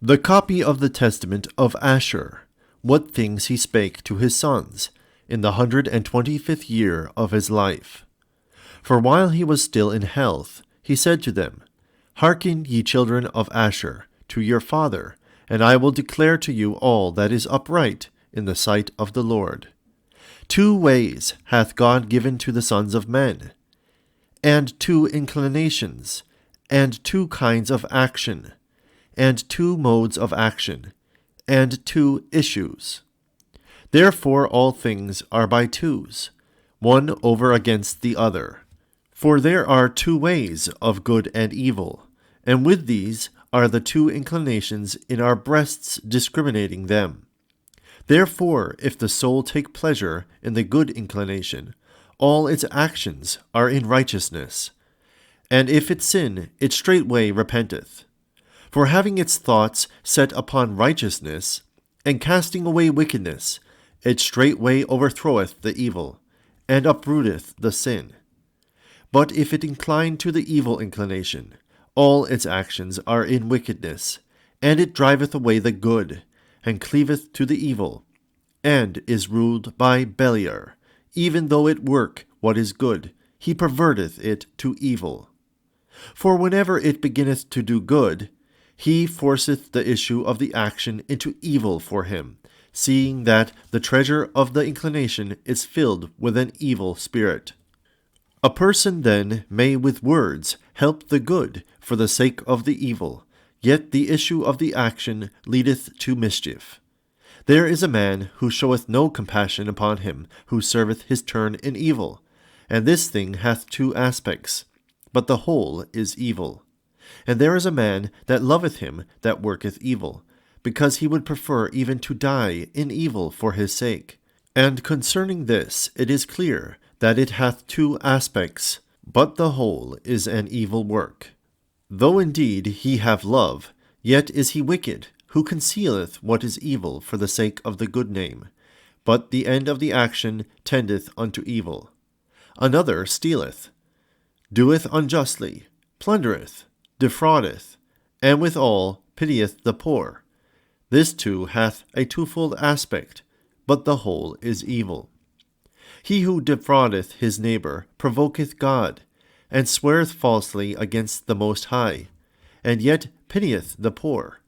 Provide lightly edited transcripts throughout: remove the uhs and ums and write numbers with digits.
The copy of the testament of Asher, what things he spake to his sons, in the 125th year of his life. For while he was still in health, he said to them, Hearken, ye children of Asher, to your father, and I will declare to you all that is upright in the sight of the Lord. 2 ways hath God given to the sons of men, and 2 inclinations, and 2 kinds of action, and 2 modes of action, and 2 issues. Therefore all things are by twos, one over against the other. For there are 2 ways of good and evil, and with these are the 2 inclinations in our breasts discriminating them. Therefore, if the soul take pleasure in the good inclination, all its actions are in righteousness. And if it sin, it straightway repenteth. For having its thoughts set upon righteousness, and casting away wickedness, it straightway overthroweth the evil, and uprooteth the sin. But if it incline to the evil inclination, all its actions are in wickedness, and it driveth away the good, and cleaveth to the evil, and is ruled by Beliar. Even though it work what is good, he perverteth it to evil. For whenever it beginneth to do good, he forceth the issue of the action into evil for him, seeing that the treasure of the inclination is filled with an evil spirit. A person then may with words help the good for the sake of the evil, yet the issue of the action leadeth to mischief. There is a man who showeth no compassion upon him who serveth his turn in evil, and this thing hath 2 aspects, but the whole is evil. And there is a man that loveth him that worketh evil, because he would prefer even to die in evil for his sake. And concerning this it is clear that it hath 2 aspects, but the whole is an evil work. Though indeed he have love, yet is he wicked, who concealeth what is evil for the sake of the good name, but the end of the action tendeth unto evil. Another stealeth, doeth unjustly, plundereth, defraudeth, and withal pitieth the poor. This too hath a 2fold aspect, but the whole is evil. He who defraudeth his neighbor provoketh God, and sweareth falsely against the Most High, and yet pitieth the poor.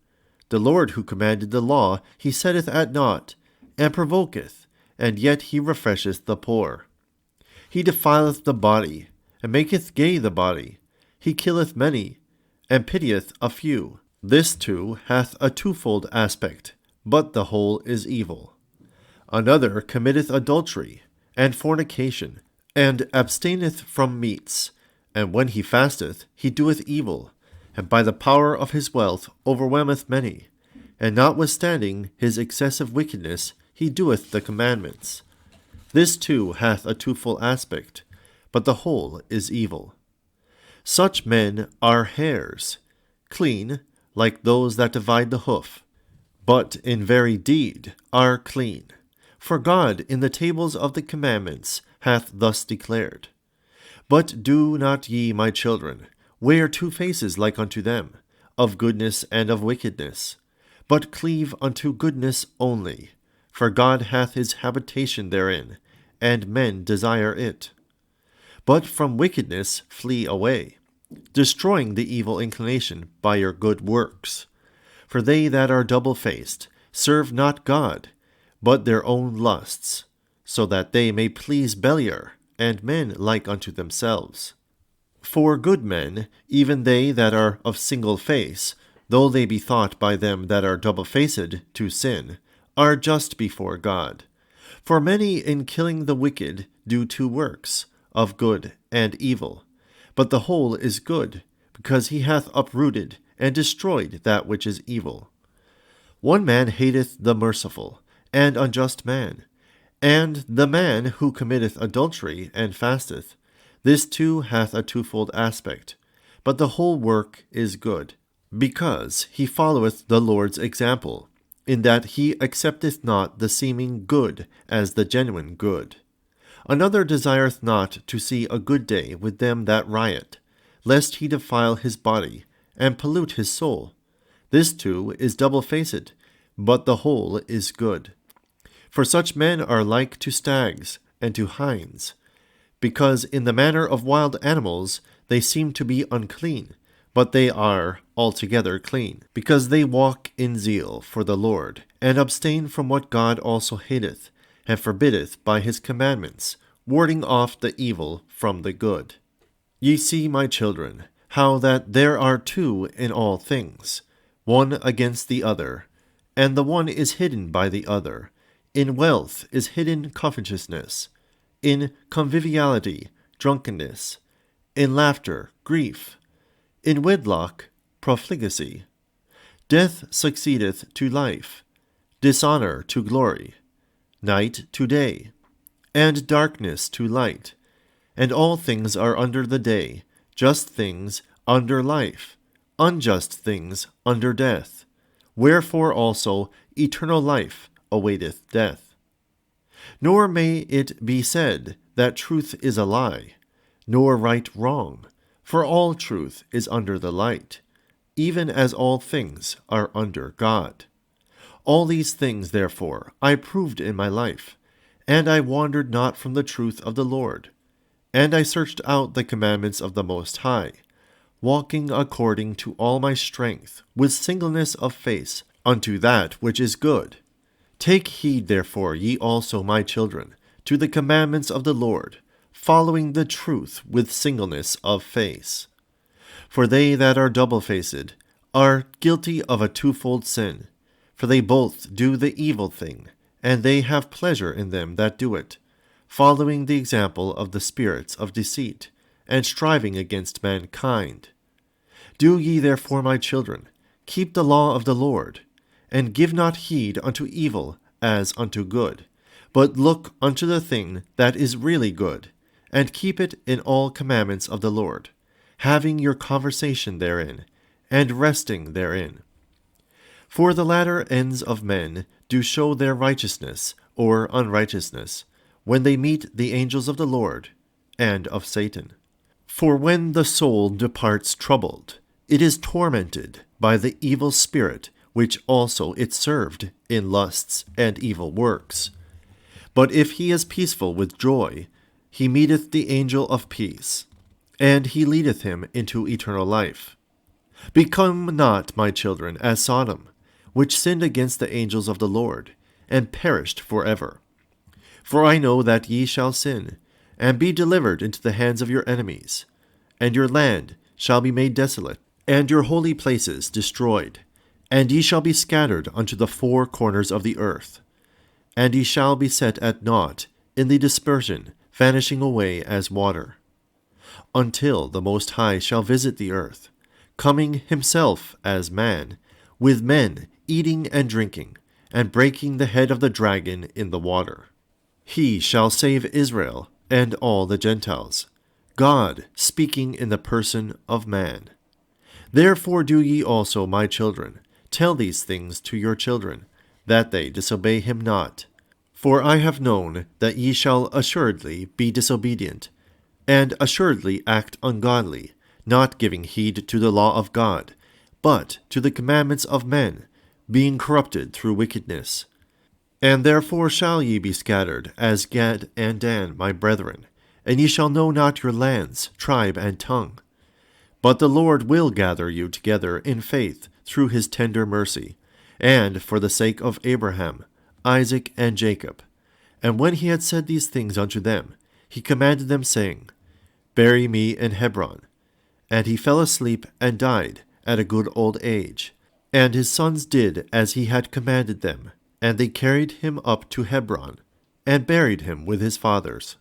The Lord who commanded the law he setteth at naught, and provoketh, and yet he refresheth the poor. He defileth the body, and maketh gay the body. He killeth many, and pitieth a few. This too hath a 2fold aspect, but the whole is evil. Another committeth adultery, and fornication, and abstaineth from meats, and when he fasteth, he doeth evil, and by the power of his wealth overwhelmeth many, and notwithstanding his excessive wickedness, he doeth the commandments. This too hath a 2fold aspect, but the whole is evil. Such men are hares, clean, like those that divide the hoof, but in very deed are clean. For God in the tables of the commandments hath thus declared, But do not ye, my children, wear 2 faces like unto them, of goodness and of wickedness, but cleave unto goodness only, for God hath his habitation therein, and men desire it. But from wickedness flee away, destroying the evil inclination by your good works. For they that are double-faced serve not God, but their own lusts, so that they may please Beliar, and men like unto themselves. For good men, even they that are of single face, though they be thought by them that are double-faced to sin, are just before God. For many in killing the wicked do 2 works, of good and evil. But the whole is good, because he hath uprooted and destroyed that which is evil. One man hateth the merciful and unjust man, and the man who committeth adultery and fasteth. This too hath a 2fold aspect, but the whole work is good, because he followeth the Lord's example, in that he accepteth not the seeming good as the genuine good. Another desireth not to see a good day with them that riot, lest he defile his body, and pollute his soul. This too is double-faced, but the whole is good. For such men are like to stags and to hinds, because in the manner of wild animals they seem to be unclean, but they are altogether clean, because they walk in zeal for the Lord, and abstain from what God also hateth, and forbiddeth by his commandments, warding off the evil from the good. Ye see, my children, how that there are two in all things, one against the other, and the one is hidden by the other. In wealth is hidden covetousness, in conviviality drunkenness, in laughter grief, in wedlock profligacy. Death succeedeth to life, dishonor to glory, night to day, and darkness to light. And all things are under the day, just things under life, unjust things under death. Wherefore also eternal life awaiteth death. Nor may it be said that truth is a lie, nor right wrong, for all truth is under the light, even as all things are under God. All these things, therefore, I proved in my life, and I wandered not from the truth of the Lord. And I searched out the commandments of the Most High, walking according to all my strength, with singleness of face, unto that which is good. Take heed, therefore, ye also, my children, to the commandments of the Lord, following the truth with singleness of face. For they that are double-faced are guilty of a twofold sin, for they both do the evil thing, and they have pleasure in them that do it, following the example of the spirits of deceit, and striving against mankind. Do ye therefore, my children, keep the law of the Lord, and give not heed unto evil as unto good, but look unto the thing that is really good, and keep it in all commandments of the Lord, having your conversation therein, and resting therein. For the latter ends of men do show their righteousness or unrighteousness, when they meet the angels of the Lord, and of Satan. For when the soul departs troubled, it is tormented by the evil spirit, which also it served in lusts and evil works. But if he is peaceful with joy, he meeteth the angel of peace, and he leadeth him into eternal life. Become not, my children, as Sodom, which sinned against the angels of the Lord, and perished forever. For I know that ye shall sin, and be delivered into the hands of your enemies, and your land shall be made desolate, and your holy places destroyed, and ye shall be scattered unto the four corners of the earth, and ye shall be set at naught in the dispersion, vanishing away as water, until the Most High shall visit the earth, coming himself as man, with men eating and drinking, and breaking the head of the dragon in the water. He shall save Israel and all the Gentiles, God speaking in the person of man. Therefore do ye also, my children, tell these things to your children, that they disobey him not. For I have known that ye shall assuredly be disobedient, and assuredly act ungodly, not giving heed to the law of God, but to the commandments of men, being corrupted through wickedness. And therefore shall ye be scattered, as Gad and Dan, my brethren, and ye shall know not your lands, tribe, and tongue. But the Lord will gather you together in faith through his tender mercy, and for the sake of Abraham, Isaac, and Jacob. And when he had said these things unto them, he commanded them, saying, Bury me in Hebron. And he fell asleep and died at a good old age. And his sons did as he had commanded them, and they carried him up to Hebron, and buried him with his fathers.